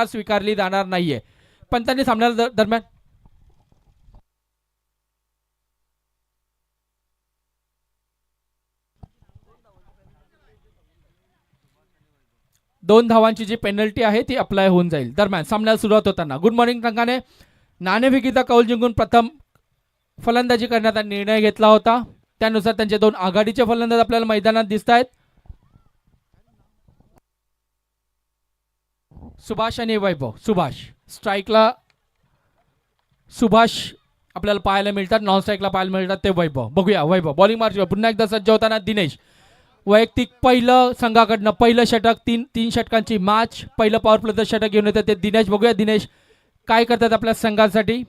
स्वीकारली जाणार नाहीये. पंतांनी सामन्या दरम्यान दोन धावांची जी पेनल्टी आहे ती अप्लाय होऊन जाईल. दरम्यान सामन्याला सुरुवात होताना गुड मॉर्निंग संघाने नाणेफेकीचा कौल जिंकून प्रथम फलंदाजी करण्याचा निर्णय घेतला होता. त्यानुसार त्यांचे दोन आघाडीचे फलंदाज आपल्याला मैदानात दिसत आहेत. सुभाष आणि वैभव. सुभाष स्ट्राईकला सुभाष आपल्याला पाहायला मिळतात, नॉन स्ट्राईकला पाहायला मिळतात ते वैभव. बघूया वैभव बॉलिंग मार्च पुन्हा एकदा सज्ज होताना दिनेश. वैयक्तिक पहिलं संघाकडनं पहिलं षटक, तीन षटकांची मॅच, पहिलं पॉवर प्लेचं षटक घेऊन येतात ते दिनेश. बघूया दिनेश काय करतात आपल्या संघासाठी.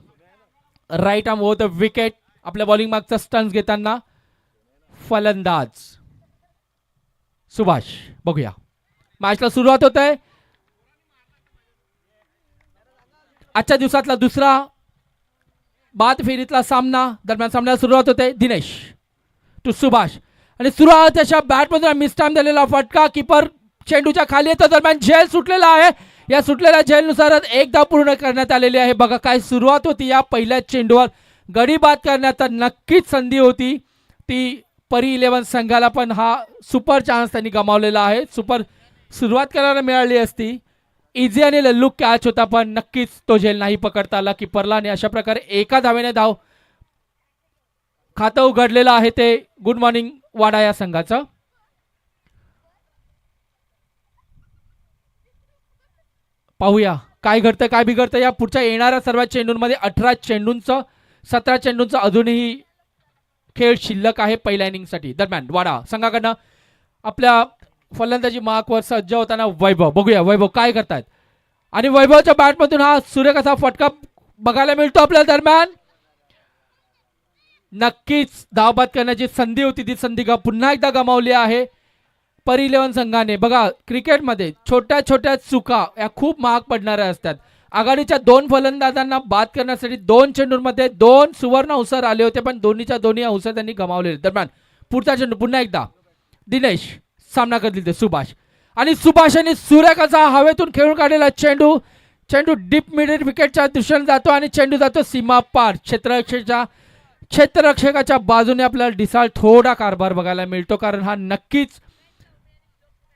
Right arm over the wicket. आपल्या बॉलिंग मागचा स्टन्स घेताना फलंदाज सुभाष. बघूया मॅचला सुरुवात होत आहे. आजच्या दिवसातला दुसरा बाद फेरीतला सामना. दरम्यान सामन्याला सुरुवात होते. दिनेश टू सुभाष आणि सुरुवात त्याच्या बॅटमधून मिस टाइम दिलेला फटका. कीपर चेंडूच्या खाली येतो. दरम्यान झेल सुटलेला आहे. या सुटलेल्या झेलनुसारच एक धाव पूर्ण करण्यात आलेली आहे. बघा काय सुरुवात होती. या पहिल्या चेंडूवर गडी बाद करण्याचा नक्कीच संधी होती. ती परी 11 संघाला पण हा सुपर चान्स त्यांनी गमावलेला आहे. सुपर सुरुवात करायला मिळाली असती. इझी आणि लल्लू कॅच होता पण नक्कीच तो झेल नाही पकडता आला कीपरला. आणि अशा प्रकारे एका धावेने धाव खातं उघडलेलं आहे ते गुड मॉर्निंग वाडा या संघाचं. पाहूया काय घडतं काय बिघडतं या पुढच्या येणाऱ्या सर्व चेंडूंमध्ये. 18 चेंडूंचं 17 चेंडूंचं अजूनही खेळ शिल्लक आहे पहिल्या इनिंगसाठी. दरम्यान वाडा संघाकडनं आपल्या फलंदाजी मार्कवर सज्ज होताना वैभव. बघूया वैभव काय करतायत. आणि वैभवच्या बॅटमधून हा सुरेख असा फटका बघायला मिळतो आपल्याला. दरम्यान नक्कीच धावबाद करण्याची संधी होती ती संधी पुन्हा एकदा गमावली आहे परी 11 संघाने. बघा क्रिकेटमध्ये छोट्या छोट्या चुका या खूप महाग पडणाऱ्या असतात. आघाडीच्या दोन फलंदाजांना बाद करण्यासाठी 2 चेंडूंमध्ये 2 सुवर्ण अवसर आले होते पण दोन्हीच्या दोन्ही अवसर त्यांनी गमावले. दरम्यान पुढचा चेंडू पुन्हा एकदा दिनेश. सामना करतील ते सुभाष. आणि सुभाषाने सुरेख असा हवेतून खेळून काढलेला चेंडू. चेंडू डीप मिड विकेटच्या दिशेने जातो आणि चेंडू जातो सीमा पार. क्षेत्ररक्षकाच्या बाजूने आपल्याला डिसाळ थोडा कारभार बघायला मिळतो कारण हा नक्कीच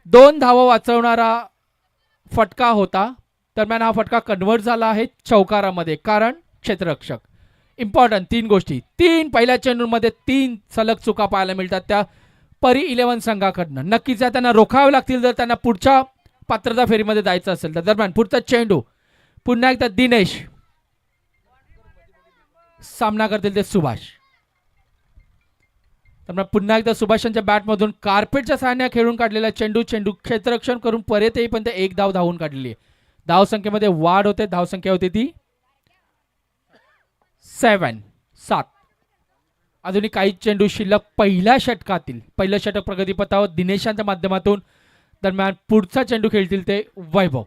2 धावा वाचवणारा फटका होता. दरम्यान हा फटका कन्वर्ट झाला आहे चौकारामध्ये कारण क्षेत्ररक्षक. इम्पॉर्टंट 3 गोष्टी. 3 पहिल्या चेंडूमध्ये 3 सलग चुका पाहायला मिळतात त्या परी 11 संघाकडनं. नक्कीच त्यांना रोखावे लागतील जर त्यांना पुढच्या पात्रता फेरीमध्ये जायचं असेल तर. दरम्यान पुढचा चेंडू पुन्हा एकदा दिनेश. सामना करतील ते सुभाष. त्यामुळे पुन्हा एकदा सुभाषांच्या बॅटमधून कार्पेटच्या सहाय्याने खेळून काढलेला चेंडू क्षेत्ररक्षण करून परत येईपर्यंत एक धाव धावून काढलेली आहे. धावसंख्येमध्ये वाढ होते. धावसंख्या होती ती 7. अजूनही काही चेंडू शिल्लक पहिल्या षटकातील. पहिलं षटक प्रगतीपथावर दिनेशांच्या माध्यमातून. दरम्यान पुढचा चेंडू खेळतील ते वैभव.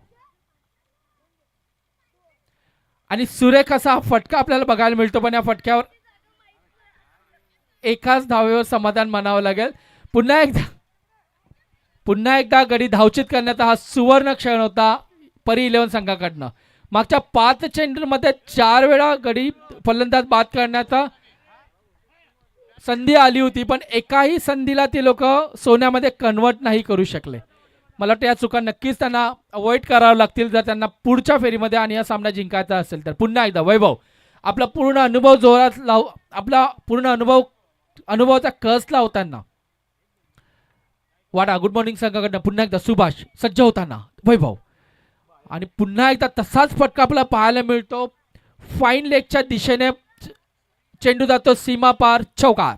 आणि सुरेख असा फटका आपल्याला बघायला मिळतो पण या फटक्यावर एकाच धावेवर समाधान मानावं लागेल. पुन्हा एकदा गडी धावचित करण्याचा हा सुवर्ण क्षण होता परी 11 संघाकडनं. मागच्या 5 चेंडूंमध्ये 4 वेळा गडी फलंदाज बाद करण्याचा संधी आली होती पण एकाही संधीला ते लोक सोन्यामध्ये कन्वर्ट नाही करू शकले. मला वाटतं या चुका नक्कीच त्यांना अवॉइड कराव्या लागतील जर त्यांना पुढच्या फेरीमध्ये आणि हा सामना जिंकायचा असेल तर. पुन्हा एकदा वैभव आपला पूर्ण अनुभव जोरात आपला पूर्ण अनुभवाचा कस लावताना वाडा गुड मॉर्निंग संघाकडनं पुन्हा एकदा सुभाष सज्ज होताना वैभव. आणि पुन्हा एकदा तसाच फटका आपल्याला पाहायला मिळतो. फाईन लेगच्या दिशेने चेंडू जातो सीमा पार चौकार.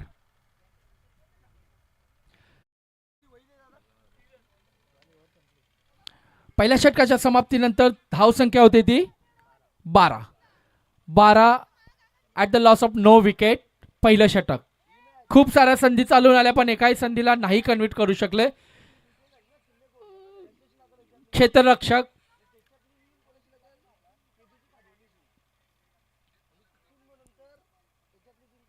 पहिल्या षटकाच्या समाप्तीनंतर धावसंख्या होती ती 12 at the loss of no wicket. पहिलं षटक. खूप साऱ्या संधी चालून आल्या पण एकाही संधीला नाही कन्व्हर्ट करू शकले क्षेत्ररक्षक.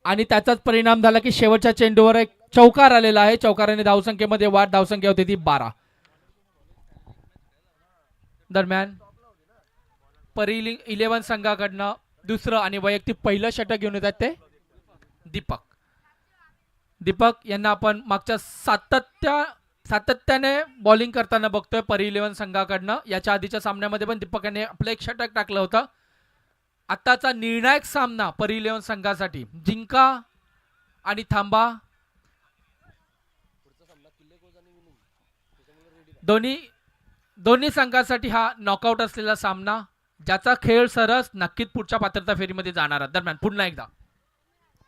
आणि त्याचाच परिणाम झाला की शेवटच्या चेंडूवर एक चौकार आलेला आहे. चौकाराने धावसंख्येमध्ये वाढ. धावसंख्या होती ती 12. दरम्यान परी 11 संघाकडनं दुसरं आणि वैयक्तिक पहिलं षटक घेऊन येतात ते दीपक. दीपक यांना आपण मागच्या सातत्याने बॉलिंग करताना बघतोय परी 11 संघाकडनं. याच्या आधीच्या सामन्यामध्ये पण दीपक यांनी आपलं एक षटक टाकलं होतं. आताचा निर्णायक सामना परी 11 संघासाठी जिंका आणि थांबा. दोन्ही संघासाठी हा नॉकआउट असलेला सामना, ज्याचा खेळ सरस नक्कीच पुढच्या पात्रता फेरीमध्ये जाणार. दरम्यान पुन्हा एकदा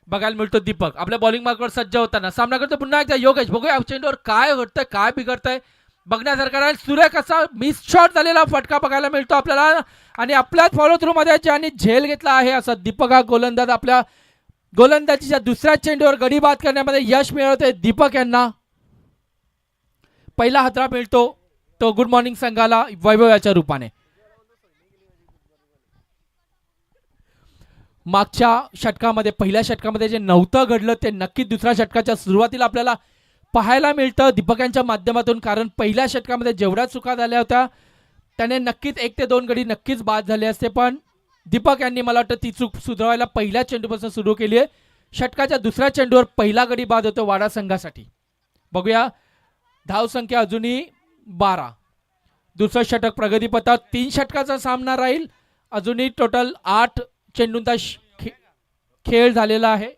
बघायला मिळतो दीपक आपल्या बॉलिंग मार्कवर सज्ज होताना. सामना करतो पुन्हा एकदा योगेश. बघूया चेंडूवर काय घडतंय, काय बिघडतंय बघण्यासारखा. सुरेख असा मिस शॉट झालेला फटका बघायला मिळतो आपल्याला. आणि आपल्याच फॉलो थ्रू मध्ये ज्यांनी झेल घेतला आहे असा दीपक हा गोलंदाज आपल्या गोलंदाजीच्या दुसऱ्या चेंडूवर गडी बाद करण्यामध्ये यश मिळवते. दीपक यांना पहिला हातरा मिळतो तो गुड मॉर्निंग संघाला वैभवाच्या रूपाने. मागच्या षटकामध्ये पहिल्या षटकामध्ये जे नव्हतं घडलं ते नक्कीच दुसऱ्या षटकाच्या सुरुवातीला आपल्याला पाहायला मिळतं दीपक यांच्या माध्यमातून. कारण पहिल्या षटकामध्ये जेवढ्या चुका झाल्या होत्या त्याने नक्कीच 1 ते 2 गडी नक्कीच बाद झाले असते. पण दीपक यांनी मला वाटतं ती चूक सुधारायला पहिल्या चेंडूपासून सुरू केली आहे. षटकाच्या दुसऱ्या चेंडूवर पहिला गडी बाद होतो वाडा संघासाठी. बघूया धावसंख्या अजूनही 12. दुसरं षटक प्रगतीपथात 3 षटकाचा सामना राहील. अजूनही टोटल 8 चेंडूंचा खेळ झालेला आहे.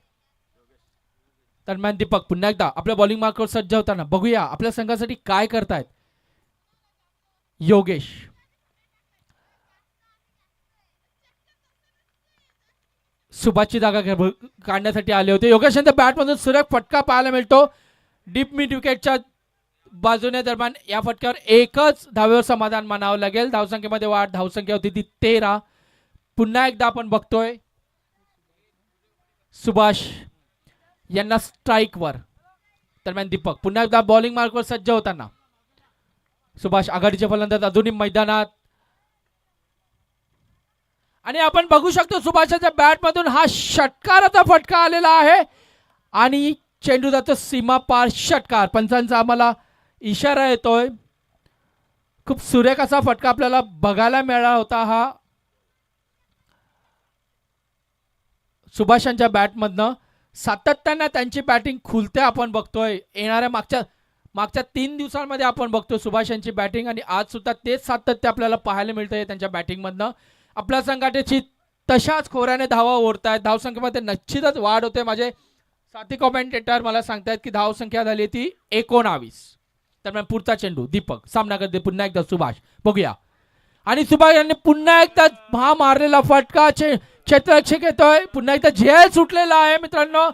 दरम्यान दीपक पुन्हा एकदा आपल्या बॉलिंग मार्कवर सज्ज होताना बघूया आपल्या संघासाठी काय करतायत योगेश. सुभाषची जागा काढण्यासाठी आले होते. योगेश यांच्या बॅटमधून सुरेख फटका पाहायला मिळतो डीप मिड विकेटच्या बाजूने. दरम्यान या फटक्यावर एकच धावेवर समाधान मानावं लागेल. धावसंख्येमध्ये वाढ, धावसंख्या होती ती 13. पुन्हा एकदा आपण बघतोय सुभाष यांना स्ट्राईकवर. दरम्यान दीपक पुन्हा एकदा बॉलिंग मार्कवर सज्ज होताना सुभाष आघाडीचे फलंदाज अजूनही मैदानात. आणि आपण बघू शकतो सुभाषच्या बॅटमधून हा षटकाराचा फटका आलेला आहे आणि चेंडू जातो सीमा पार षटकार. पंचांचा आम्हाला इशारा येतोय. खूप सुरेख असा फटका आपल्याला बघायला मिळाला होता हा सुभाषांच्या बॅटमधनं. सातत्याने त्यांची बॅटिंग खुलते आपण बघतोय. येणाऱ्या मागच्या 3 दिवसांमध्ये आपण बघतो सुभाष यांची बॅटिंग आणि आज सुद्धा तेच सातत्य आपल्याला पाहायला मिळतंय त्यांच्या बॅटिंगमधनं. आपल्या संघाची तशाच खोऱ्याने धावा ओढतायत. धावसंख्येमध्ये निश्चितच वाढ होते. माझे साथी कॉमेंटेटर मला सांगतायत की धावसंख्या झाली ती 19. दरम्यान पुढचा चेंडू दीपक सामना करते पुन्हा एकदा सुभाष. बघूया आणि सुभाष यांनी पुन्हा एकदा हा मारलेला फटका क्षेत्ररक्षक येतोय. पुन्हा एकदा झेल सुटलेला आहे मित्रांनो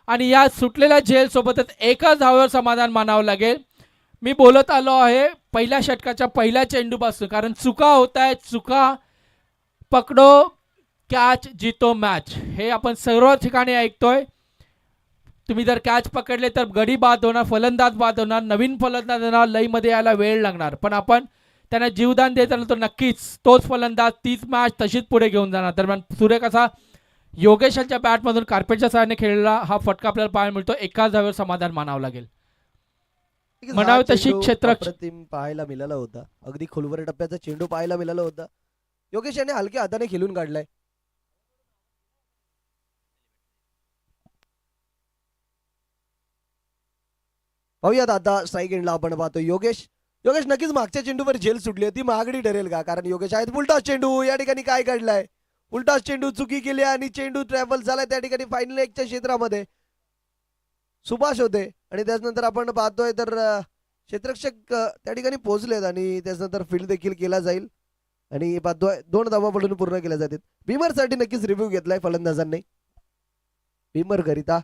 आणि या सुटलेल्या झेल सोबतच एकाच धावेवर समाधान मानावं लागेल. मी बोलत आलो आहे पहिल्या षटकाच्या पहिल्या चेंडूपासून. कारण चुका होत आहेत. चुका पकडो कॅच जितो मॅच हे आपण सर्व ठिकाणी ऐकतोय. तुम्ही जर कॅच पकडले तर गडी बाद होणार, फलंदाज बाद होणार, नवीन फलंदाज होणार, लईमध्ये यायला वेळ लागणार. पण आपण त्यांना जीवदान देत आलो तर नक्कीच तोच फलंदाज तीच मॅच तशीच पुढे घेऊन जाणार. दरम्यान सुरेख असा योगेशांच्या बॅटमधून कार्पेटच्या सहाय्याने खेळलेला हा फटका आपल्याला पाहायला मिळतो. एकाच धावेवर समाधान मानावं लागेल. म्हणावं तशी क्षेत्र पाहायला मिळाला होता. अगदी खोलवर टप्प्याचा चेंडू पाहायला मिळाला होता. योगेश याने हलक्या हाताने खेळून काढलाय. पाहूयात आता स्ट्राईक एंडला आपण पाहतो योगेश नक्कीच मागच्या चेंडूवर झेल सुटली होती. महागडी ठरेल का? कारण योगेश आहेत उलटा चेंडू या ठिकाणी काय काढलाय. उलटा चेंडू चुकी केली आणि चेंडू ट्रॅव्हल झालाय त्या ठिकाणी फायनल 1च्या क्षेत्रामध्ये सुभाष होते. आणि त्याच्यानंतर आपण पाहतोय तर क्षेत्ररक्षक त्या ठिकाणी पोहोचलेत आणि त्याच्यानंतर फील्ड देखील केला जाईल आणि पाहतोय 2 धावा पडून पूर्ण केल्या जातील. भीमर साठी नक्कीच रिव्ह्यू घेतलाय फलंदाजांनी भीमर करिता.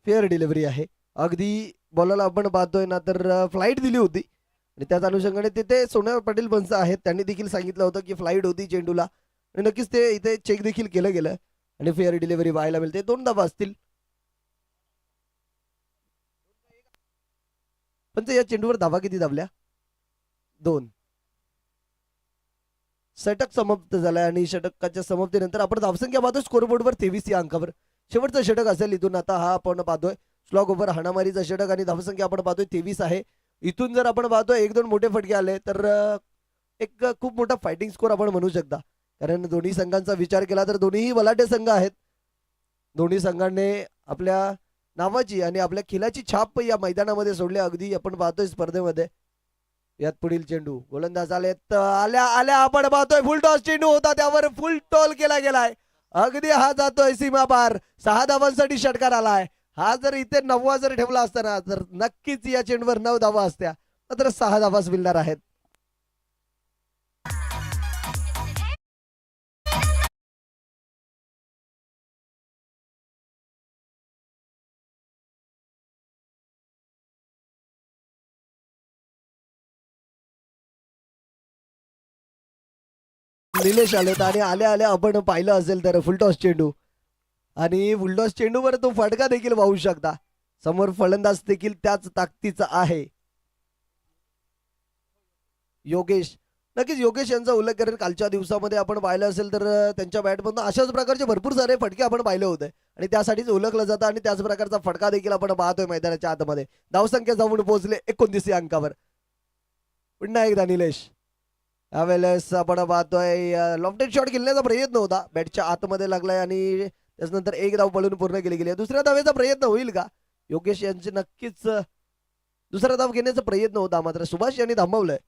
फेअर डिलिव्हरी आहे. अगदी बॉलला आपण पाहतोय ना तर फ्लाईट दिली होती आणि त्याच अनुषंगाने तिथे सोन्या पाटील पंच आहेत, त्यांनी देखील सांगितलं होतं की फ्लाईट होती चेंडूला आणि नक्कीच ते इथे चेक देखील केलं गेलं आणि फेअर डिलिव्हरी पाहायला मिळते. 2 धावा असतील. पण या चेंडूवर धावा किती दाबल्या? 2. षटक समाप्त झालाय आणि षटकाच्या समाप्तीनंतर आपण धावसंख्या पाहतोय स्कोरबोर्डवर 23 या अंकावर. शेवटचं षटक असेल इथून. आता हा आपण पाहतोय स्लॉग ओव्हर हाणामारीचा षटक आणि धावसंख्या आपण पाहतोय 23 आहे. इथून जर आपण पाहतोय 1-2 मोठे फटके आले तर एक खूप मोठा फायटिंग स्कोर आपण म्हणू शकता. कारण दोन्ही संघांचा विचार केला तर दोन्हीही बलाढ्य संघ आहेत. दोन्ही संघांनी आपल्या नावाची आणि आपल्या खेळाची छाप या मैदानामध्ये सोडली. अगदी आपण पाहतोय स्पर्धेमध्ये. यात पुढील चेंडू गोलंदाज आल्या आल्या आपण पाहतोय फुल टॉस चेंडू होता, त्यावर फुल टॉल केला गेलाय. अगदी हा जातोय सीमा पार. 6 धावांसाठी षटकार आलाय. हा जर इथे 9 जर ठेवला असता ना तर नक्कीच या चेंडूवर 9 धावा असत्या. मात्र 6 धावाच मिळणार आहेत. निलेश आलेत आणि आल्या आल्या आपण पाहिलं असेल तर फुलटॉस चेंडू आणि फुलटॉस चेंडूवर तो फटका देखील वाहू शकता. समोर फलंदाज देखील त्याच ताकदीचा आहे. योगेश, नक्कीच योगेश यांचा उल्लेख करेल. कालच्या दिवसामध्ये आपण पाहिलं असेल तर त्यांच्या बॅटमधून अशाच प्रकारचे भरपूर सारे फटके आपण पाहिले होते आणि त्यासाठीच ओळखलं जातं आणि त्याच प्रकारचा फटका देखील आपण पाहतोय मैदानाच्या आतमध्ये. धावसंख्या जाऊन पोहोचले 29 या अंकावर. पुन्हा एकदा निलेश. यावेळेस आपण पाहतोय लॉफ्टेड शॉट खेळण्याचा प्रयत्न होता, बॅटच्या आतमध्ये लागलाय आणि त्याच्यानंतर एक धाव पळून पूर्ण केली गेली. दुसऱ्या धावेचा प्रयत्न होईल का? योगेश यांचे नक्कीच दुसरा धाव घेण्याचा प्रयत्न होता, मात्र सुभाष यांनी थांबवलंय.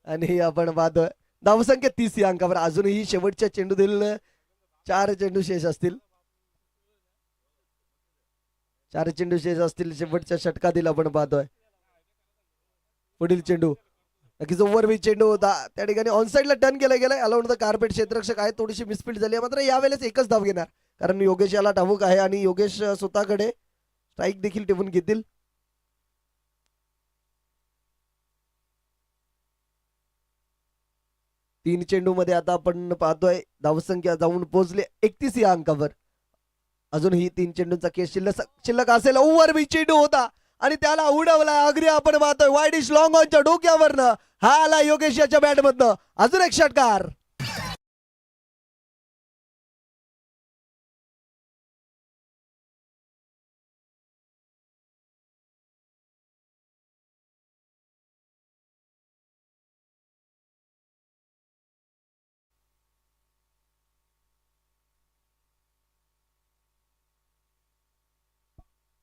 आणि आपण पाहतोय धावसंख्या 30 या अंकावर. अजूनही शेवटच्या चेंडू दिल 4 चेंडू शेष असतील. 4 चेंडू शेष असतील शेवटच्या षटकातील आपण पाहतोय. पुढील चेंडू नक्कीच ओव्हरबी चेंडू होता, त्या ठिकाणी ऑनसाइडला टर्न केलं गेलंय. अलाउंड द कार्पेट क्षेत्ररक्षक आहे, थोडीशी मिसफील्ड झाली आहे. मात्र यावेळेस एकच धाव घेणार कारण योगेश याला ठाऊक आहे आणि योगेश स्वतःकडे स्ट्राईक देखील टिपून घेतील. 3 चेंडू मध्ये आता आपण पाहतोय धावसंख्या जाऊन पोहोचले 31 या अंकावर. अजूनही 3 चेंडूंचा केस शिल्लक असेल. ओव्हरबी चेंडू होता आणि त्याला उडवला. अगदी आपण पाहतोय वाईडिश लॉंग ऑनच्या डोक्यावरनं हा आला योगेश याच्या बॅटमधनं. अजून एक षटकार.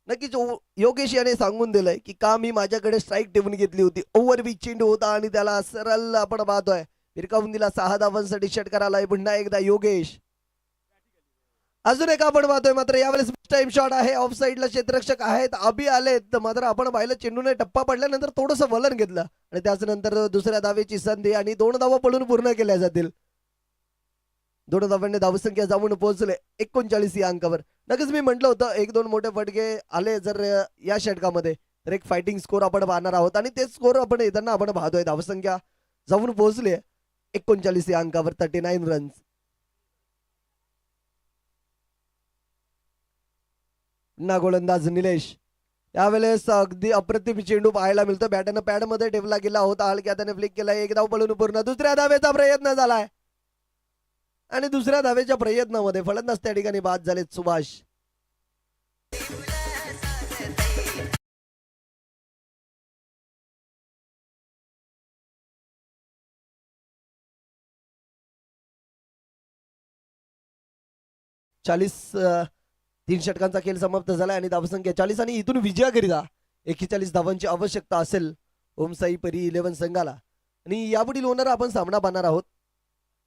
नक्कीच योगेश याने सांगून दिलंय की का मी माझ्याकडे स्ट्राईक टेबून घेतली होती. ओव्हरबी चेंडू होता आणि त्याला सरळ आपण पाहतोय फिरकावून दिला. 6 धावांसाठी षटकार आलाय. पुन्हा एकदा योगेश. अजून एक आपण पाहतोय मात्र यावेळेस टाइम शॉट आहे. ऑफ साईडला क्षेत्ररक्षक आहेत, अभि आलेत. मात्र आपण पाहिलं चेंडूने टप्पा पडल्यानंतर थोडंसं वलन घेतलं आणि त्याच्यानंतर दुसऱ्या धावेची संधी आणि 2 धावा पडून पूर्ण केल्या जातील. 2 धावांनी धावसंख्या जाऊन पोहोचले 39 या अंकावर. नक्कीच मी म्हटलं होतं 1-2 मोठे फटके आले जर या षटकामध्ये तर एक फायटिंग स्कोर आपण पाहणार आहोत आणि तेच स्कोर आपण येताना आपण पाहतोय. धावसंख्या जाऊन पोहोचले 39 या अंकावर. 39 रन्स. पुन्हा गोलंदाज निलेश. यावेळेस अगदी अप्रतिम चेंडू पाहायला मिळतो. बॅटनं पॅड मध्ये ठेवला गेला होता, हलक्या त्याने फ्लिक केला. एक धाव पळून पूर्ण. दुसऱ्या धावेचा प्रयत्न झालाय आणि दुसऱ्या धावेच्या प्रयत्नामध्ये फलंदाज त्या ठिकाणी बाद झालेत सुभाष. चाळीस 3 षटकांचा खेळ समाप्त झाला आणि धावसंख्या 40 आणि इथून विजयाकरिता 41 धावांची आवश्यकता असेल ओमसाई परी 11 संघाला. आणि यापुढील होणारा आपण सामना पाहणार आहोत.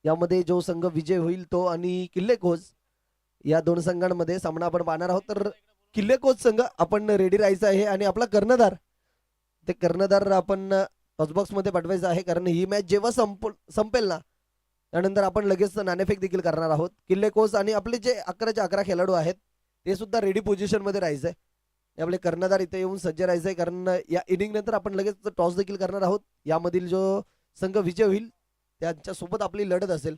यामध्ये जो संघ विजय होईल तो आणि किल्ले खोज या 2 संघांमध्ये सामना आपण पाहणार आहोत. तर किल्ले कोच संघ आपण रेडी राहायचं आहे आणि आपला कर्णधार ते कर्णधार आपण टॉसबॉक्स मध्ये पाठवायचं आहे, कारण ही मॅच जेव्हा संपेल ना त्यानंतर आपण लगेच नाणेफेक देखील करणार आहोत. किल्ले कोच आणि आपले जे 11चे 11 खेळाडू आहेत ते सुद्धा रेडी पोझिशन मध्ये राहायचंय. आपले कर्णधार इथे येऊन सज्ज राहायचंय, कारण या इनिंग नंतर आपण लगेच टॉस देखील करणार आहोत. यामधील जो संघ विजय होईल त्यांच्यासोबत आपली लढत असेल.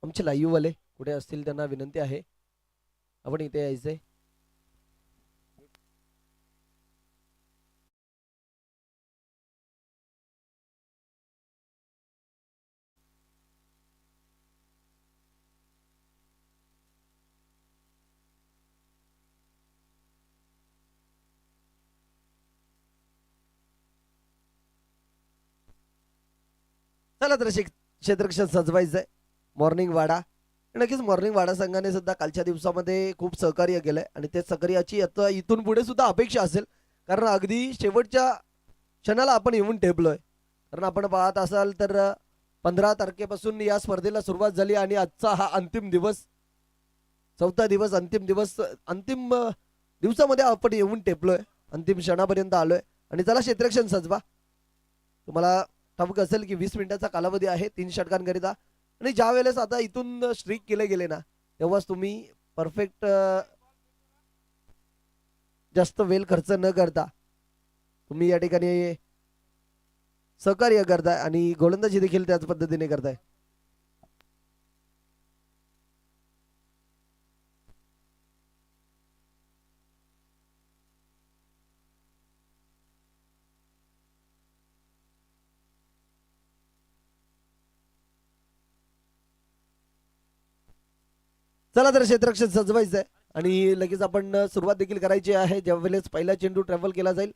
आमचे लाईव्ह वाले कुठे असतील त्यांना विनंती आहे आपण इथे यायचंय. चला तर क्षेत्ररक्षण सजवायचंय. मॉर्निंग वाडा, नक्कीच मॉर्निंग वाडा संघाने सुद्धा कालच्या दिवसामध्ये खूप सहकार्य केलंय आणि ते सहकार्याची आता इथून पुढे सुद्धा अपेक्षा असेल, कारण अगदी शेवटच्या क्षणाला आपण येऊन ठेपलोय. कारण आपण पाहत असाल तर 15 तारखेपासून या स्पर्धेला सुरुवात झाली आणि आजचा हा अंतिम दिवस, चौथा दिवस, अंतिम दिवस, अंतिम दिवसामध्ये आपण येऊन टेपलोय, अंतिम क्षणापर्यंत आलोय. आणि चला क्षेत्ररक्षण सजवा. तुम्हाला ठाऊक असेल की 20 मिनिटाचा कालावधी आहे 3 षटकांकरिता, आणि ज्या वेळेस आता इथून स्ट्रीक केले गेले ना तेव्हाच तुम्ही परफेक्ट जास्त वेळ खर्च न करता तुम्ही या ठिकाणी सहकार्य करताय आणि गोलंदाजी देखील त्याच पद्धतीने करताय. चला तर क्षेत्ररक्षण सजवायचंय आणि लगेच आपण सुरुवात देखील करायची आहे. ज्या वेळेस पहिला चेंडू ट्रॅव्हल केला जाईल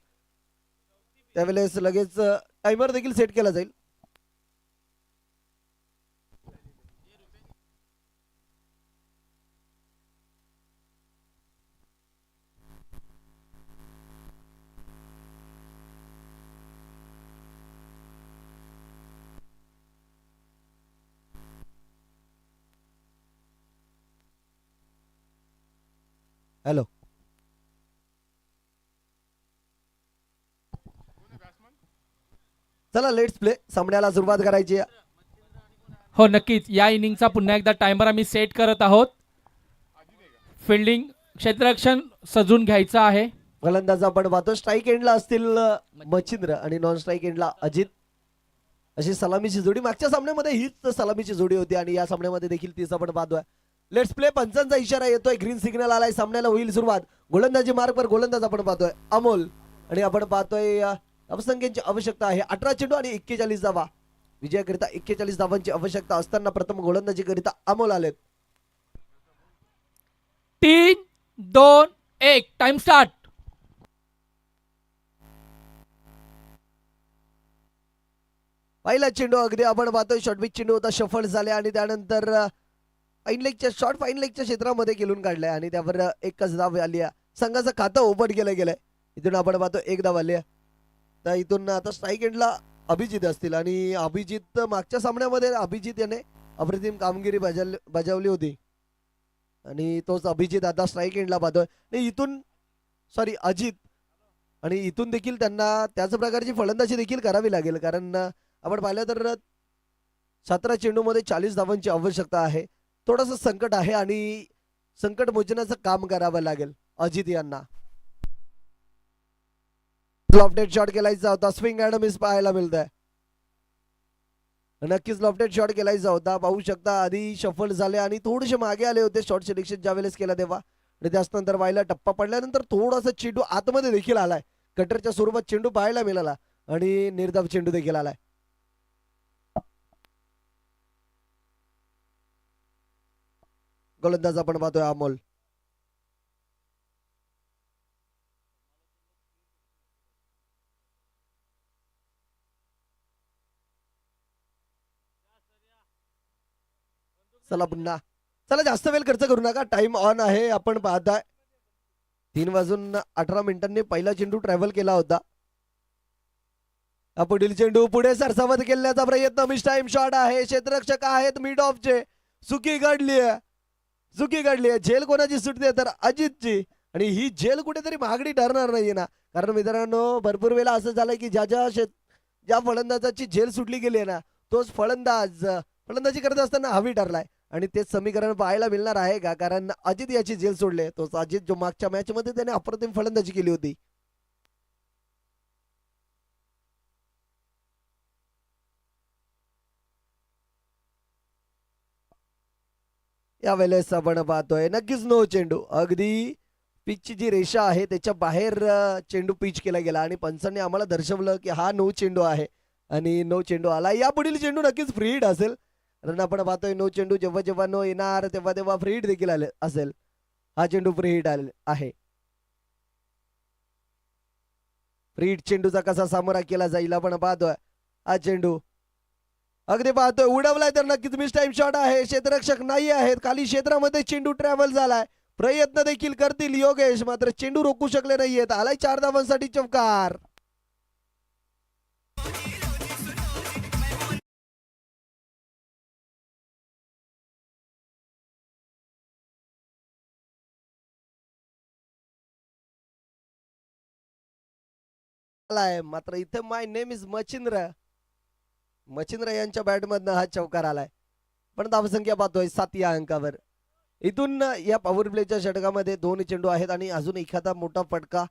त्यावेळेस लगेच टायमर देखील सेट केला जाईल. हॅलो, चला लेट्स प्ले. सामन्याला सुरुवात करायची आहे. हो नक्कीच, या इनिंगचा पुन्हा एकदा टायमर आम्ही सेट करत आहोत. फिल्डिंग क्षेत्ररक्षण सजून घ्यायचं आहे. गोलंदाज आपण पाहतो स्ट्राईक एंडला असतील मच्छिंद्र आणि नॉन स्ट्राईक एंडला अजित, अशी सलामीची जोडी. मागच्या सामन्यामध्ये हीच सलामीची जोडी होती आणि या सामन्यामध्ये देखील तीच आपण पाहतोय. Let's play. पंचांचा इशारा येतोय, ग्रीन सिग्नल आलाय, सामन्याला होईल सुरुवात. गोलंदाजी मार्कवर गोलंदाज आपण पाहतोय अमोल, आणि आपण पाहतोय धावसंख्येची आवश्यकता आहे 18 चेंडू आणि 41 धावा. विजयाकरिता 41 धावांची आवश्यकता असताना प्रथम गोलंदाजी करिता अमोल आलेत. 3, 2, 1 टाइम स्टार्ट. पहिला चेंडू अगदी आपण पाहतोय शॉर्टपिच चेंडू होता, सफल झाले आणि त्यानंतर फाईन लेगच्या क्षेत्रामध्ये खेळून काढलाय आणि त्यावर एकच धाव आली. संघाचं खातं ओपन केलं गेलंय. इथून आपण पाहतो एक धाव आली. तर इथून आता स्ट्राईक एंडला अभिजित असतील आणि अभिजित मागच्या सामन्यामध्ये अभिजित याने अप्रतिम कामगिरी बजावली होती आणि तोच अभिजित आता स्ट्राईक एंडला पाहतोय. इथून अजित, आणि इथून देखील त्यांना त्याच प्रकारची फलंदाजी देखील करावी लागेल, कारण आपण पाहिलं तर 17 चेंडूमध्ये 40 धावांची आवश्यकता आहे. थोडंसं संकट आहे आणि संकट मोजण्याचं काम करावं लागेल अजित यांना. लॉफ्टेड शॉट केलायचा होता, स्विंग अँड मिस पाहायला मिळतंय. नक्कीच लॉफ्टेड शॉट केलायचा होता, पाहू शकता. आधी शफल झाले आणि थोडेसे मागे आले होते शॉट सिलेक्शन ज्या वेळेस केला तेव्हा, आणि त्यानंतर व्हायला टप्पा पडल्यानंतर थोडासा चेंडू आतमध्ये देखील आलाय. कटरच्या स्वरूपात चेंडू पाहायला मिळाला आणि निर्धाव चेंडू देखील आलाय. गोलंदाज आपण पाहतोय अमोल. चला पुन्हा, चला जास्त वेळ खर्च करू नका, टाइम ऑन आहे. आपण पाहताय 3:18 पहिला चेंडू ट्रॅव्हल केला होता. हा पुढील चेंडू पुढे सरसावत केल्याचा प्रयत्न, मिस टाइम शॉट आहे. क्षेत्ररक्षक आहेत मिड ऑफचे, चुकी घडली आहे, चुकी घडली आहे. झेल कोणाची सुटते तर अजितची, आणि ही झेल कुठेतरी महागडी ठरणार नाहीये ना, कारण मित्रांनो भरपूर वेळा असं झालंय की ज्या फलंदाजाची झेल सुटली गेली आहे ना, तोच फलंदाजी करत असताना हवी ठरलाय. आणि तेच समीकरण पाहायला मिळणार आहे का, कारण अजित याची झेल सोडले. तोच अजित जो मागच्या मॅच मध्ये त्याने अप्रतिम फलंदाजी केली होती. यावेळेस आपण पाहतोय नक्कीच नो चेंडू, अगदी पिचची जी रेषा आहे त्याच्या बाहेर चेंडू पिच केला गेला, आणि पंचांनी आम्हाला दर्शवलं की हा नो चेंडू आहे, आणि नो चेंडू आला. या पुढील चेंडू नक्कीच फ्री हिट असेल, कारण आपण पाहतोय नो चेंडू जेव्हा जेव्हा नो येणार तेव्हा तेव्हा फ्री हिट देखील आले असेल. हा चेंडू फ्री हिट आहे. फ्री हिट चेंडूचा कसा सामोरा केला जाईल आपण पाहतोय. हा चेंडू अगदी पाहतोय उडवलाय तर नक्कीच मिस टाइम शॉट आहे. क्षेत्ररक्षक नाही आहेत, खाली क्षेत्रामध्ये चेंडू ट्रॅव्हल झालाय. प्रयत्न देखील करतील योगेश, मात्र चेंडू रोखू शकले नाहीयेत. आलाय 4 धावांसाठी चौकार. आलाय मात्र इथे माय नेम इज मचिंद्र यांच्या बॅटमधनं हा चौकार आलाय. पण धावसंख्या पाहतोय 7 या अंकावर. इथून या पॉवर प्लेच्या षटकामध्ये 2 चेंडू आहेत, आणि अजून एखादा मोठा फटका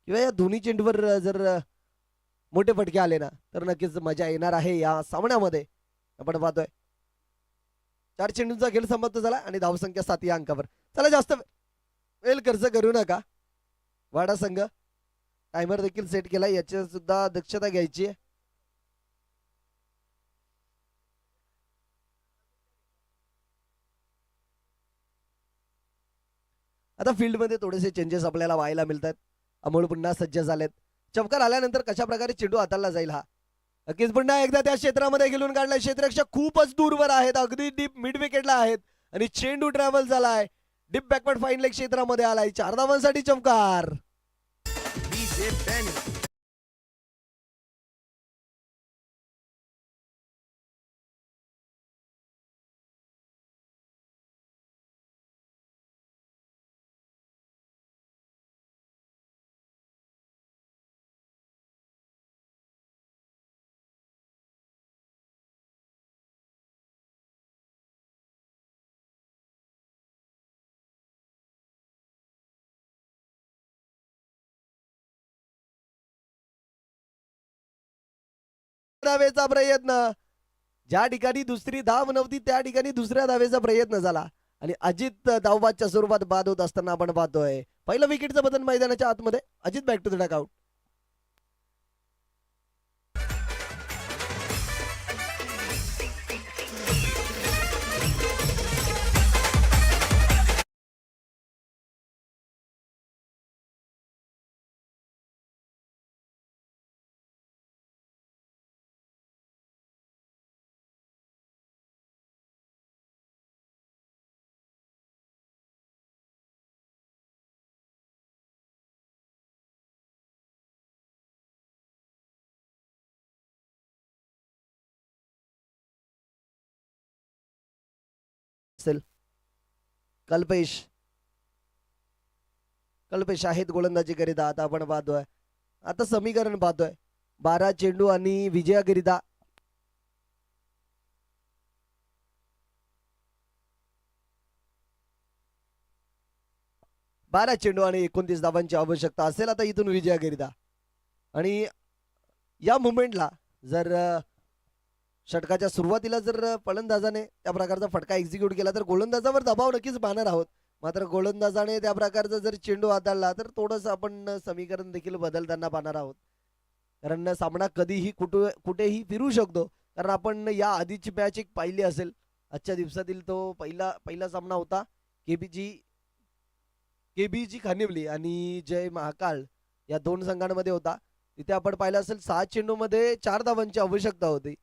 किंवा या दोन्ही चेंडूवर जर मोठे फटके आले ना तर नक्कीच मजा येणार आहे या सामन्यामध्ये. आपण पाहतोय 4 चेंडूंचा खेळ समाप्त झाला आणि धावसंख्या 7 या अंकावर. चला जास्त वेळ खर्च करू नका. वाडा संघ टायमर देखील सेट केला, याची सुद्धा दक्षता घ्यायची आहे. आता फील्डमध्ये थोडेसे चेंजेस आपल्याला व्हायला मिळतात. अमोल पुन्हा सज्ज झालेत. चौकार आल्यानंतर कशा प्रकारे चेंडू हाताळला जाईल हा. नक्कीच पुन्हा एकदा त्या क्षेत्रामध्ये गेलून काढलाय. क्षेत्ररक्षक खूपच दूरवर आहेत, अगदी डीप मिड विकेटला आहेत, आणि चेंडू ट्रॅव्हल झालाय. डीप बॅकवर्ड फाईन लेग क्षेत्रामध्ये आलाय. 4 धावांसाठी चौकार. धावेचा प्रयत्न, ज्या ठिकाणी दुसरी धाव नव्हती त्या ठिकाणी दुसऱ्या धावेचा प्रयत्न झाला, आणि अजित धावबादच्या स्वरूपात बाद होत असताना आपण पाहतोय. पहिलं विकेटचं बदल मैदानाच्या आतमध्ये. Ajit back to the dugout. असेल कल्पेश आहेत गोलंदाजी करिता. आता आपण पाहतोय, आता समीकरण पाहतोय 12 चेंडू आणि विजयाकरिता 12 चेंडू आणि 29 धावांची आवश्यकता असेल आता इथून विजयाकरिता. आणि या मुवमेंटला जर षटकाच्या सुरुवातीला जर फलंदाजाने त्या प्रकारचा फटका एक्झिक्यूट केला तर गोलंदाजावर दबाव नक्कीच पाहणार आहोत. मात्र गोलंदाजाने त्या प्रकारचा जर चेंडू हाताळला तर थोडस आपण समीकरण देखील बदलताना पाहणार आहोत, कारण सामना कधीही कुठेही फिरू शकतो. कारण आपण या आधीची मॅच एक पाहिली असेल, आजच्या दिवसातील तो पहिला सामना होता केबीजी खानिवली आणि जय महाकाळ या 2 संघांमध्ये होता. तिथे आपण पाहिलं असेल 6 चेंडूमध्ये 4 धावांची आवश्यकता होती.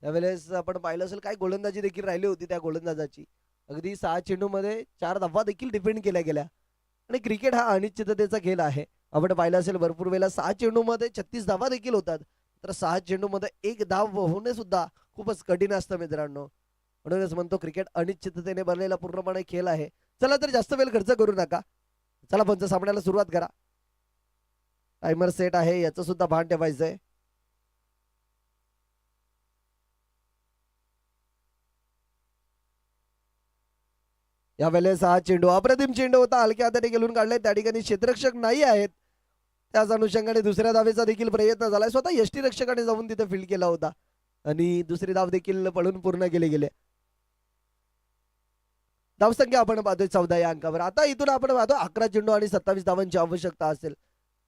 त्यावेळेस आपण पाहिलं असेल काय गोलंदाजी देखील राहिली होती त्या गोलंदाजाची. अगदी 6 चेंडूमध्ये 4 धावा देखील डिफेंड केल्या गेल्या. आणि क्रिकेट हा अनिश्चिततेचा खेळ आहे. आपण पाहिलं असेल भरपूर वेळेला 6 चेंडूमध्ये 36 धावा देखील होतात. तर 6 चेंडूमध्ये एक धाव होणे सुद्धा खूपच कठीण असतं मित्रांनो. म्हणूनच म्हणतो क्रिकेट अनिश्चिततेने बनलेला पूर्णपणे खेळ आहे. चला तर जास्त वेळ खर्च करू नका. चला पंच सामन्याला सुरुवात करा. टायमर सेट आहे याचं सुद्धा भान ठेवायचंय. यावेळेस हा चेंडू अप्रतिम चेंडू होता. हलक्या हाताने गेलून काढलाय. त्या ठिकाणी क्षेत्ररक्षक नाही आहेत. त्याच अनुषंगाने दुसऱ्या धावेचा देखील प्रयत्न झालाय. स्वतः यष्टीरक्षकाने जाऊन तिथे फील्ड केला होता आणि दुसरी धाव देखील पळून पूर्ण केले गेले. धावसंख्या आपण पाहतोय 14 या अंकावर. आता इथून आपण पाहतो 11 चेंडू आणि 27 धावांची आवश्यकता असेल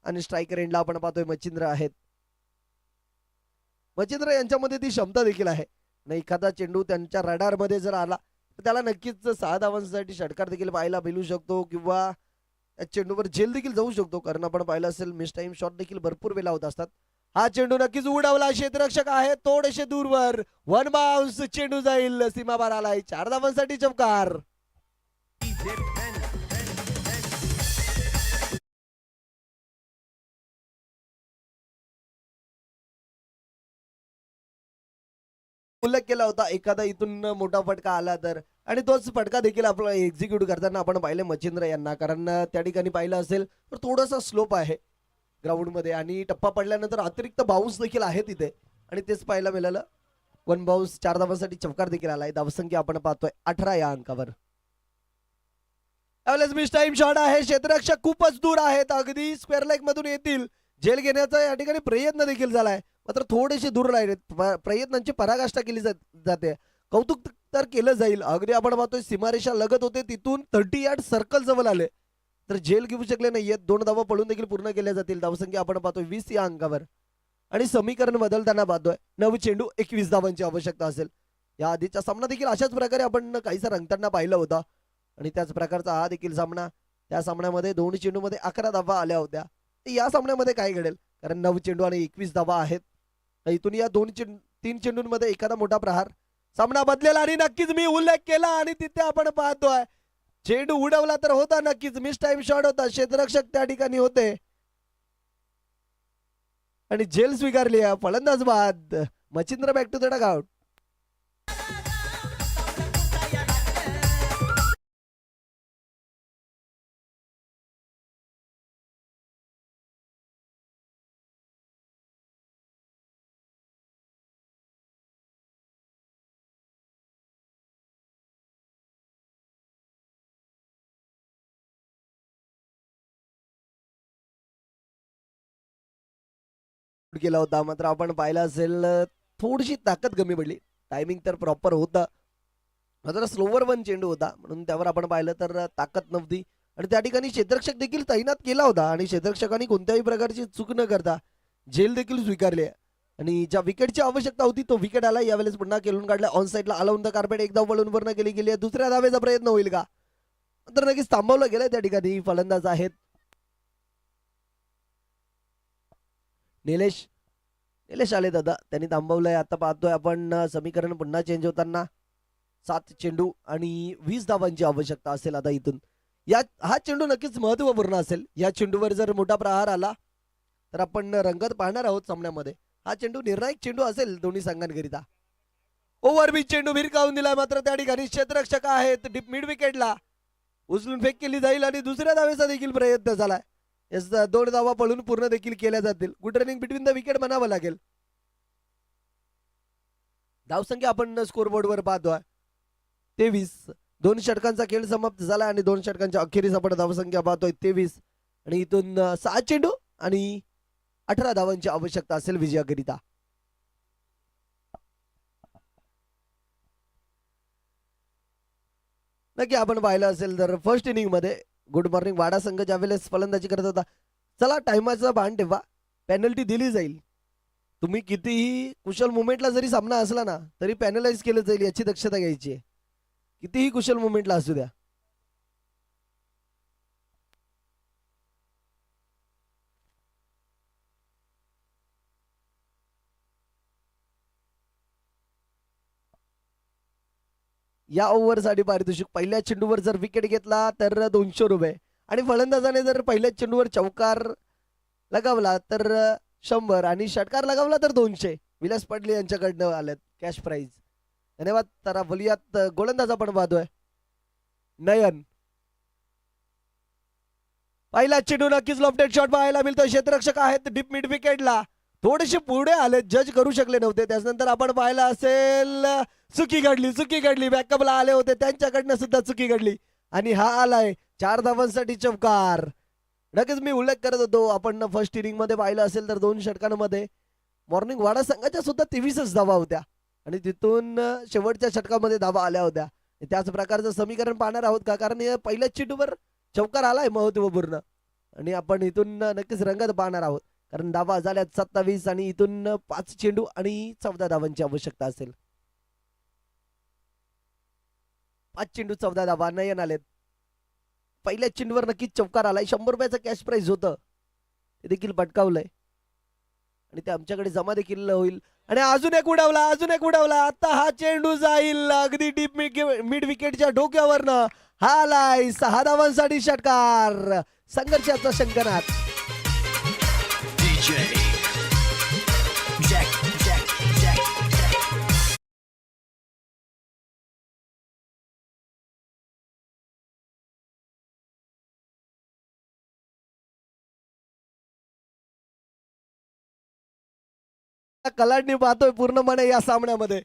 आणि स्ट्रायकर एंडला आपण पाहतोय मच्छिंद्र आहेत. मच्छिंद्र यांच्यामध्ये ती क्षमता देखील आहे आणि एखादा चेंडू त्यांच्या रडार मध्ये जर आला तर त्याला नक्कीच 6 धावांसाठी षटकार देखील पाहायला मिळू शकतो किंवा त्या चेंडूवर झेल देखील जाऊ शकतो. कारण आपण पाहिलं असेल मिस टाइम शॉट देखील भरपूर वेळा होत असतात. हा चेंडू नक्कीच उडवला. क्षेत्ररक्षक आहे थोडेसे दूरवर. वन बाउन्स चेंडू जाईल. सीमापार आलाय. 4 धावांसाठी चमकार. उल्लेख केला होता एखादा इथून मोठा फटका आला तर, आणि तोच फटका देखील आपला एक्झिक्यूट करताना आपण पाहिले मच्छिंद्र यांना. कारण त्या ठिकाणी पाहिलं असेल तर थोडासा स्लोप आहे ग्राउंड मध्ये आणि टप्पा पडल्यानंतर अतिरिक्त बाउन्स देखील आहे तिथे आणि तेच पाहायला मिळालं. वन बाउन्स 4 धावांसाठी चमकार देखील आलाय. धावसंख्या आपण पाहतोय 18 या अंकावर. त्यावेळेस मिस टाइम शॉट आहे. क्षेत्ररक्षक खूपच दूर आहेत. अगदी स्क्वेअर लेग मधून येतील. झेल घेण्याचा या ठिकाणी प्रयत्न देखील झालाय मात्र थोडेसे दूर राहिले. प्रयत्नांची पराकाष्ठा केली जाते. कौतुक तर केलं जाईल. अगदी आपण पाहतोय सीमारेषा लगत होते तिथून 30 यार्ड सर्कल जवळ आले तर झेल घेऊ शकले नाहीयेत. 2 धावा पळून देखील पूर्ण केल्या जातील. धावसंख्या आपण पाहतोय 20 या अंकावर आणि समीकरण बदलताना पाहतोय 9 चेंडू 21 धावांची आवश्यकता असेल. या आधीचा सामना देखील अशाच प्रकारे आपण काहीसा रंगताना पाहिलं होता आणि त्याच प्रकारचा हा देखील सामना. त्या सामन्यामध्ये 2 चेंडूमध्ये 11 धावा आल्या होत्या. या सामन्यामध्ये काय घडेल कारण 9 चेंडू आणि 21 धावा आहेत. इथून या 3 चेंडूंमध्ये एखादा मोठा प्रहार सामना बदलेला आणि नक्कीच मी उल्लेख केला आणि तिथे आपण पाहतोय चेंडू उडवला तर होता नक्कीच मिस टाइम शॉट होता. क्षेत्ररक्षक त्या ठिकाणी होते आणि झेल स्वीकारली. फलंदाज बाद. Machhindra back to the dugout. केला होता मात्र आपण पाहिलं असेल थोडीशी ताकद कमी पडली. टायमिंग तर प्रॉपर होता मात्र स्लोवर वन चेंडू होता म्हणून त्यावर आपण पाहिलं तर ताकद नव्हती आणि त्या ठिकाणी क्षेत्ररक्षक देखील तैनात केला होता आणि क्षेत्ररक्षकांनी कोणत्याही प्रकारची चूक न करता झेल देखील स्वीकारली आणि ज्या विकेटची आवश्यकता होती तो विकेट आला. यावेळेस पुन्हा खेळून काढला. ऑन साईडला आलाऊन द कार्पेट एकदा वळून पूर्ण केली गेली आहे. दुसऱ्या धावेचा प्रयत्न होईल का तर नक्कीच थांबवलं गेलंय. त्या ठिकाणी फलंदाज आहेत निलेश आले दादा. त्यांनी थांबवलंय. आता पाहतोय आपण समीकरण पुन्हा चेंज होताना. 7 चेंडू आणि 20 धावांची आवश्यकता असेल आता इथून. हा चेंडू नक्कीच महत्वपूर्ण असेल. या चेंडूवर जर मोठा प्रहार आला तर आपण रंगत पाहणार आहोत सामन्यामध्ये. हा चेंडू निर्णायक चेंडू असेल दोन्ही संघांकरिता. ओव्हरबीच चेंडू भिरकावून दिलाय मात्र त्या ठिकाणी क्षेत्ररक्षक आहेत डीप मिड विकेटला. उचलून फेक केली जाईल आणि दुसऱ्या धावेचा देखील प्रयत्न झालाय. 2 धावा पळून पूर्ण देखील केल्या जातील. Good running between the wicket म्हणावं लागेल. धावसंख्या आपण स्कोरबोर्डवर पाहतोय 23. 2 षटकांचा खेळ समाप्त झाला आणि 2 षटकांच्या अखेरीस आपण धावसंख्या पाहतोय 23 आणि इथून 6 चेंडू आणि 18 धावांची आवश्यकता असेल विजयाकरिता. नक्की आपण पाहिलं असेल तर फर्स्ट इनिंग मध्ये गुड मॉर्निंग वाडा संघ ज्या वेळेस फलंदाजी करत होता. चला टायमाचा भान ठेवा. पेनल्टी दिली जाईल. तुम्ही कितीही कुशल मुवमेंटला जरी सामना असला ना तरी पॅनलाइज केलं जाईल याची दक्षता घ्यायची आहे. कितीही कुशल मुवमेंटला असू द्या. या ओव्हरसाठी पारितोषिक. पहिल्या चेंडूवर जर विकेट घेतला तर 200 रुपये आणि फलंदाजाने जर पहिल्या चेंडूवर चौकार लगावला तर 100 आणि षटकार लगावला तर 200. विलास पाटील यांच्याकडनं आलेत कॅश प्राइज. धन्यवाद. तर बोलूयात गोलंदाज आपण पाहतोय नयन. पहिला चेंडू नक्कीच लॉफ्टेड शॉट पाहायला मिळतोय. क्षेत्ररक्षक आहेत डीप मिड विकेटला, थोडेसे पुढे आले, जज करू शकले नव्हते. त्याच्यानंतर आपण पाहिलं असेल चुकी घडली बॅकअपला आले होते त्यांच्याकडनं सुद्धा चुकी घडली आणि हा आलाय 4 धावांसाठी चौकार. नक्कीच मी उल्लेख करत होतो आपण फर्स्ट इनिंग मध्ये पाहिलं असेल तर 2 षटकांमध्ये मॉर्निंग वाडा संघाच्या सुद्धा 23च धावा होत्या आणि तिथून शेवटच्या षटकामध्ये धावा आल्या होत्या. त्याच प्रकारचं समीकरण पाहणार आहोत का, कारण पहिल्याच चेंडूवर चौकार आलाय महत्वपूर्ण आणि आपण इथून नक्कीच रंगत पाहणार आहोत कारण धावा झाल्यात 27 आणि इथून 5 चेंडू आणि 14 धावांची आवश्यकता असेल. 5 चेंडू 14 धावा नयन आलेत. पहिल्या चेंडूवर नक्कीच चौकार आलाय. 100 रुपयाचं कॅश प्राइज होतं ते देखील पटकावलंय आणि ते आमच्याकडे जमा देखील होईल. आणि अजून एक उडावला. आता हा चेंडू जाईल अगदी डीप मिड विकेटच्या डोक्यावरनं. हा आलाय 6 धावांसाठी षटकार. संघर्षाचा शंकनाथ. कलाडणी पाहतोय पूर्णपणे या सामन्यामध्ये.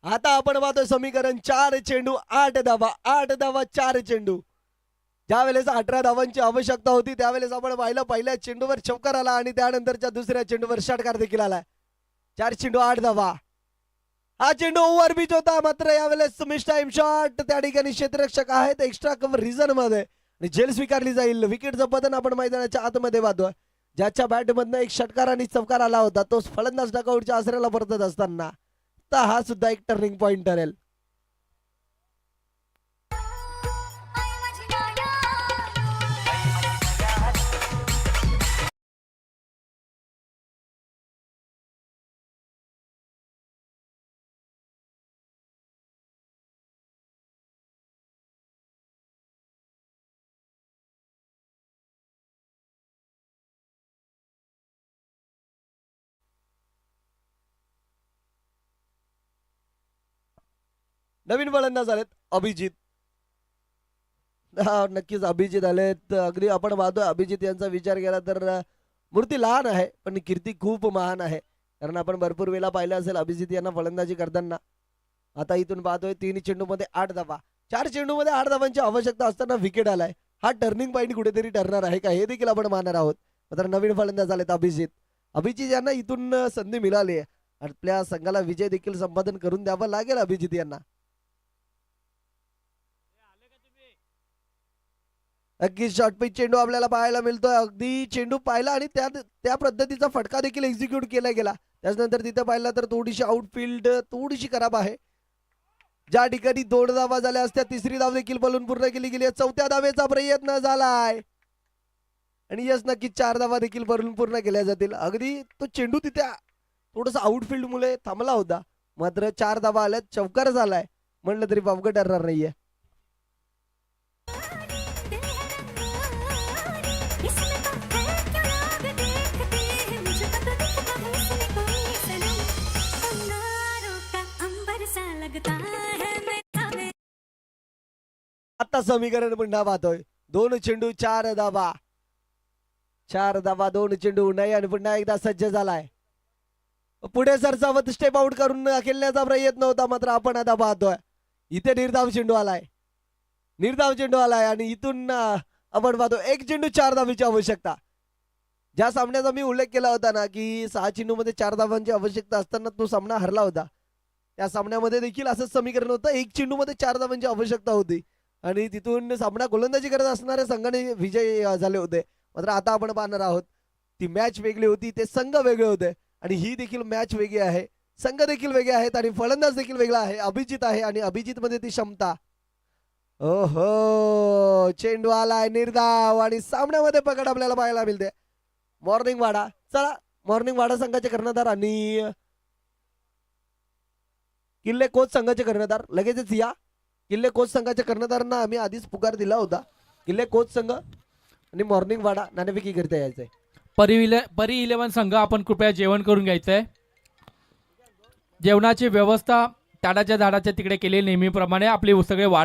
आता आपण पाहतोय समीकरण 4 चेंडू 8 धावा 4 चेंडू. ज्यावेळेस 18 धावांची आवश्यकता होती त्यावेळेस आपण पाहिलं पहिल्या चेंडूवर चौकार आला आणि त्यानंतरच्या दुसऱ्या चेंडूवर षटकार देखील आला. 4 चेंडू 8 धावा. हा चेंडू ओव्हर पिच होता मात्र यावेळेस मिस टाइम शॉट. त्या ठिकाणी क्षेत्ररक्षक आहेत एक्स्ट्रा कव्हर रिझन मध्ये आणि झेल स्वीकारली जाईल. विकेटचं पतन आपण मैदानाच्या आतमध्ये पाहतोय. ज्याच्या बॅटमधनं एक षटकार आणि चौकार आला होता तो फलंदाज डकआउटच्या आसऱ्याला परतत असताना तर हा सुद्धा एक टर्निंग पॉइंट ठरेल. नवीन फलंदाज आलेत अभिजित. हा नक्कीच अभिजित आलेत. अगदी आपण पाहतोय अभिजित यांचा विचार केला तर मूर्ती लहान आहे पण कीर्ती खूप महान आहे. कारण आपण भरपूर वेळा पाहिलं असेल अभिजित यांना फलंदाजी करताना. आता इथून पाहतोय 3 चेंडूमध्ये 8 धावा. 4 चेंडूमध्ये 8 धावांची आवश्यकता असताना विकेट आलाय. हा टर्निंग पॉईंट कुठेतरी ठरणार आहे का हे देखील आपण पाहणार आहोत. मात्र नवीन फलंदाज आलेत अभिजित यांना इथून संधी मिळाली आहे. आपल्या संघाला विजय देखील संपादन करून द्यावा लागेल अभिजित यांना. अगदी शॉर्ट पिच चेंडू आपल्याला पाहायला मिळतोय. अगदी चेंडू पाहिला आणि त्या पद्धतीचा फटका देखील एक्झिक्यूट केला गेला. त्याच्यानंतर तिथे पाहिलं तर थोडीशी आउटफील्ड थोडीशी खराब आहे. ज्या ठिकाणी 2 धावा झाल्या असत्या 3री धाव देखील बलून पूर्ण केली गेली. 4थ्या धावेचा प्रयत्न झालाय आणि यस नक्कीच 4 धावा देखील बलून पूर्ण केल्या जातील. अगदी तो चेंडू तिथे थोडस आउटफील्ड मुळे थांबला होता मात्र 4 धावा आल्यात. चौकार झालाय म्हणलं तरी वावगं ठरणार नाहीये. आता समीकरण पुन्हा पाहतोय. 2 चेंडू 4 धावा. 2 चेंडू नयन पुन्हा एकदा सज्ज झालाय. पुढे सरसावत स्टेप आउट करून खेळण्याचा प्रयत्न होता मात्र आपण आता पाहतोय इथे निर्धाव चेंडू आलाय आणि इथून आपण पाहतो 1 चेंडू 4 धावीची आवश्यकता. ज्या सामन्याचा मी उल्लेख केला होता ना की 6 चेंडूमध्ये 4 धावांची आवश्यकता असताना तो सामना हरला होता. त्या सामन्यामध्ये देखील असंच समीकरण होतं. 1 चेंडूमध्ये 4 धावांची आवश्यकता होती आणि तिथून सामना गोलंदाजी करत असणाऱ्या संघाने विजय झाले होते. मात्र आता आपण पाहणार आहोत ती मॅच वेगळी होती, ते संघ वेगळे होते आणि ही देखील मॅच वेगळी आहे. संघ देखील वेगळे आहेत आणि फलंदाज देखील वेगळा आहे. अभिजित आहे आणि अभिजित मध्ये ती क्षमता. ओहो चेंडू आलाय निर्धाव आणि सामन्यामध्ये पकड आपल्याला पाहायला मिळते. मॉर्निंग वाडा. चला मॉर्निंग वाडा संघाचे कर्णधार आणि किल्ले कोच संघाचे कर्णधार लगेचच या. किल्ले कोच संघाच्या कर्णधारांना आम्ही आधीच पुकार दिला होता. किल्ले कोच संघ आणि मॉर्निंग वाडा नाणेफेकी करता यायचंय. परी 11 संघ आपण कृपया जेवण करून घ्यायचंय. जेवणाची व्यवस्था ताडाच्या झाडाच्या तिकडे केली नेहमीप्रमाणे. आपली सगळे वाट